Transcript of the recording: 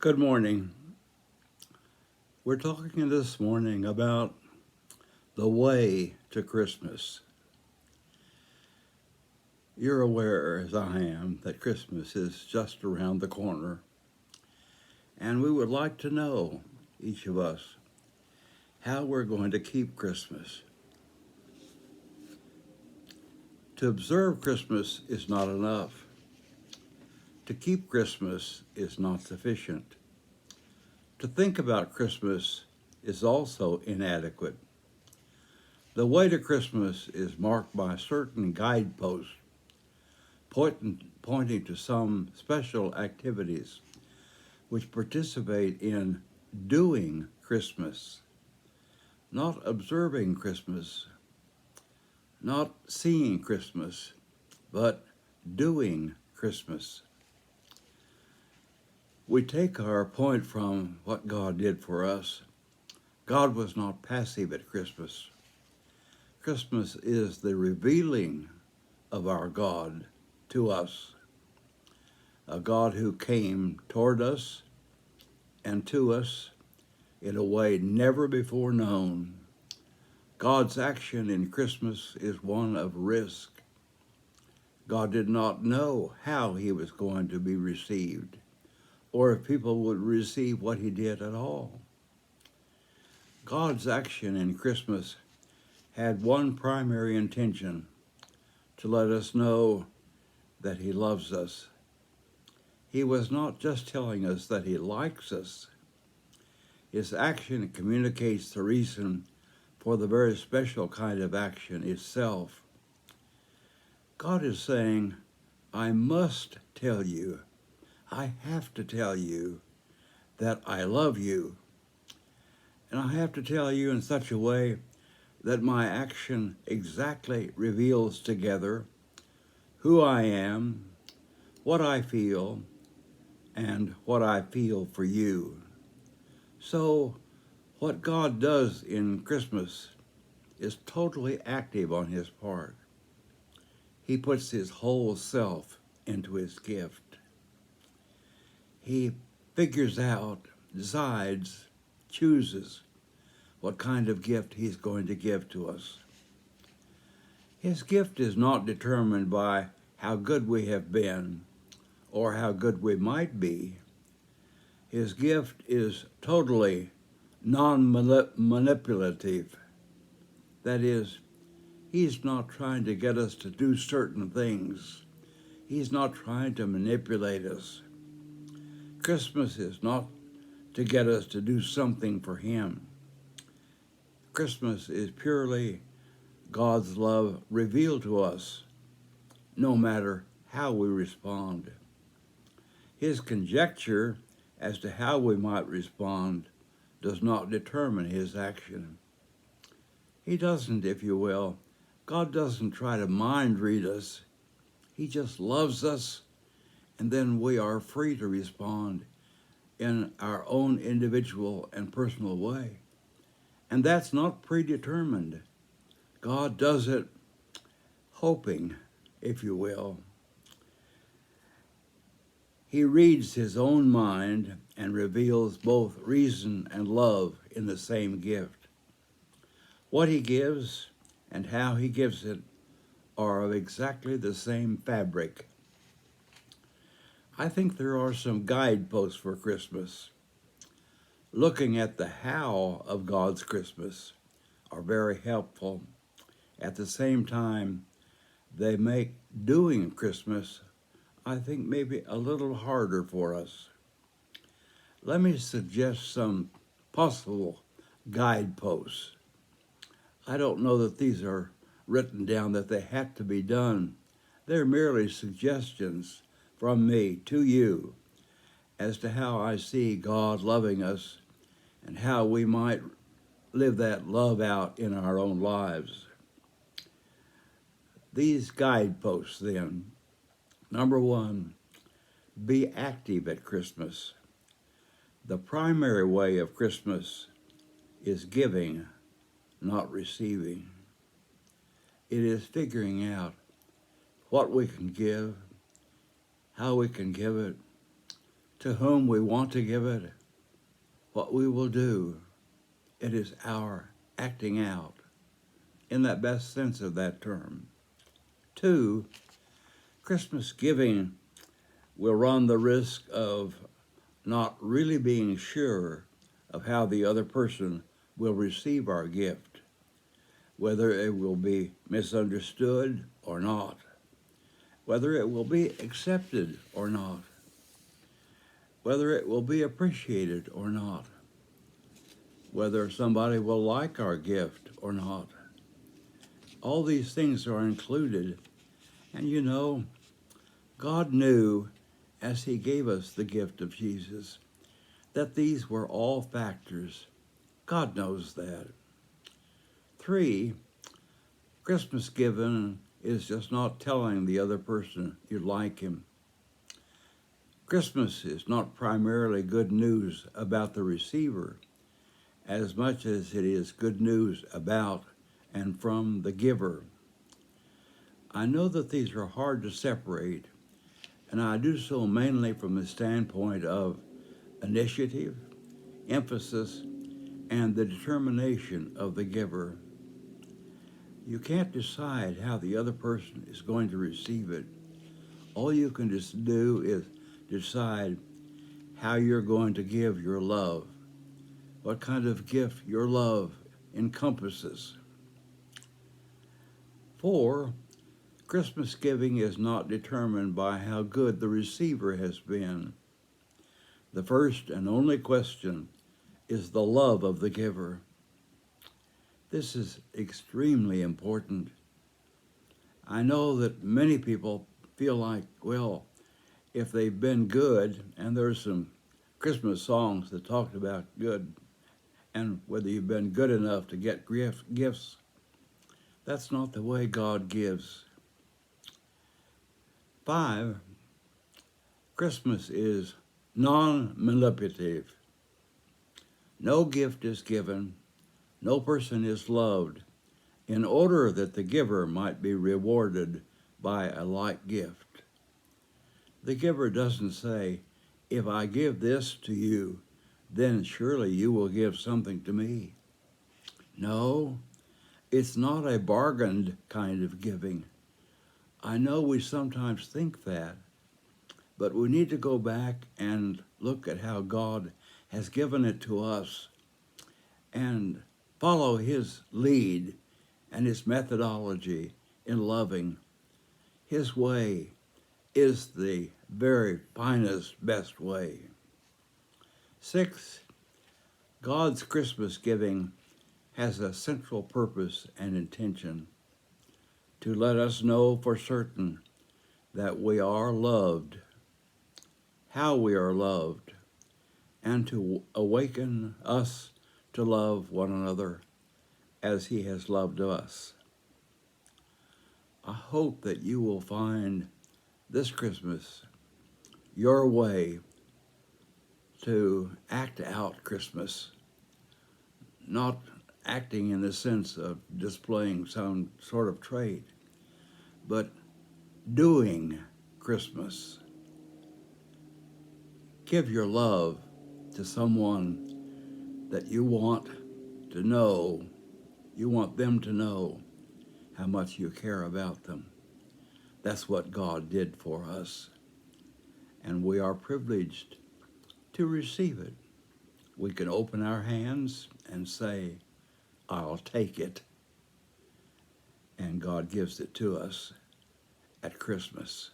Good morning. We're talking this morning about the way to Christmas. You're aware, as I am, that Christmas is just around the corner, and we would like to know, each of us, how we're going to keep Christmas. To observe Christmas is not enough. To keep Christmas is not sufficient. To think about Christmas is also inadequate. The way to Christmas is marked by certain guideposts pointing to some special activities which participate in doing Christmas, not observing Christmas, not seeing Christmas, but doing Christmas. We take our point from what God did for us. God was not passive at Christmas. Christmas is the revealing of our God to us, a God who came toward us and to us in a way never before known. God's action in Christmas is one of risk. God did not know how he was going to be received, or if people would receive what he did at all. God's action in Christmas had one primary intention: to let us know that he loves us. He was not just telling us that he likes us. His action communicates the reason for the very special kind of action itself. God is saying, I must tell you, I have to tell you that I love you. And I have to tell you in such a way that my action exactly reveals together who I am, what I feel, and what I feel for you. So, what God does in Christmas is totally active on his part. He puts his whole self into his gift. He figures out, decides, chooses what kind of gift he's going to give to us. His gift is not determined by how good we have been or how good we might be. His gift is totally non-manipulative. That is, he's not trying to get us to do certain things. He's not trying to manipulate us. Christmas is not to get us to do something for him. Christmas is purely God's love revealed to us, no matter how we respond. His conjecture as to how we might respond does not determine his action. He doesn't, if you will, God doesn't try to mind read us. He just loves us, and then we are free to respond in our own individual and personal way. And that's not predetermined. God does it hoping, if you will. He reads his own mind and reveals both reason and love in the same gift. What he gives and how he gives it are of exactly the same fabric. I think there are some guideposts for Christmas. Looking at the how of God's Christmas are very helpful. At the same time, they make doing Christmas, I think, maybe a little harder for us. Let me suggest some possible guideposts. I don't know that these are written down, that they have to be done. They're merely suggestions from me to you as to how I see God loving us and how we might live that love out in our own lives. These guideposts, then: number one, be active at Christmas. The primary way of Christmas is giving, not receiving. It is figuring out what we can give, how we can give it, to whom we want to give it, what we will do. It is our acting out, in that best sense of that term. 2, Christmas giving will run the risk of not really being sure of how the other person will receive our gift, whether it will be misunderstood or not, whether it will be accepted or not, whether it will be appreciated or not, whether somebody will like our gift or not. All these things are included. And you know, God knew as he gave us the gift of Jesus that these were all factors. God knows that. 3, Christmas giving is just not telling the other person you like him. Christmas is not primarily good news about the receiver as much as it is good news about and from the giver. I know that these are hard to separate, and I do so mainly from the standpoint of initiative, emphasis, and the determination of the giver. You can't decide how the other person is going to receive it. All you can just do is decide how you're going to give your love, what kind of gift your love encompasses. 4, Christmas giving is not determined by how good the receiver has been. The first and only question is the love of the giver. This is extremely important. I know that many people feel like, well, if they've been good, and there's some Christmas songs that talked about good, and whether you've been good enough to get gifts, that's not the way God gives. 5, Christmas is non-manipulative. No gift is given, no person is loved, in order that the giver might be rewarded by a like gift. The giver doesn't say, if I give this to you, then surely you will give something to me. No, it's not a bargained kind of giving. I know we sometimes think that, but we need to go back and look at how God has given it to us and follow his lead and his methodology in loving. His way is the very finest, best way. 6, God's Christmas giving has a central purpose and intention: to let us know for certain that we are loved, how we are loved, and to awaken us to love one another as he has loved us. I hope that you will find this Christmas your way to act out Christmas, not acting in the sense of displaying some sort of trait, but doing Christmas. Give your love to someone that you want to know. You want them to know how much you care about them. That's what God did for us, and we are privileged to receive it. We can open our hands and say, I'll take it, and God gives it to us at Christmas.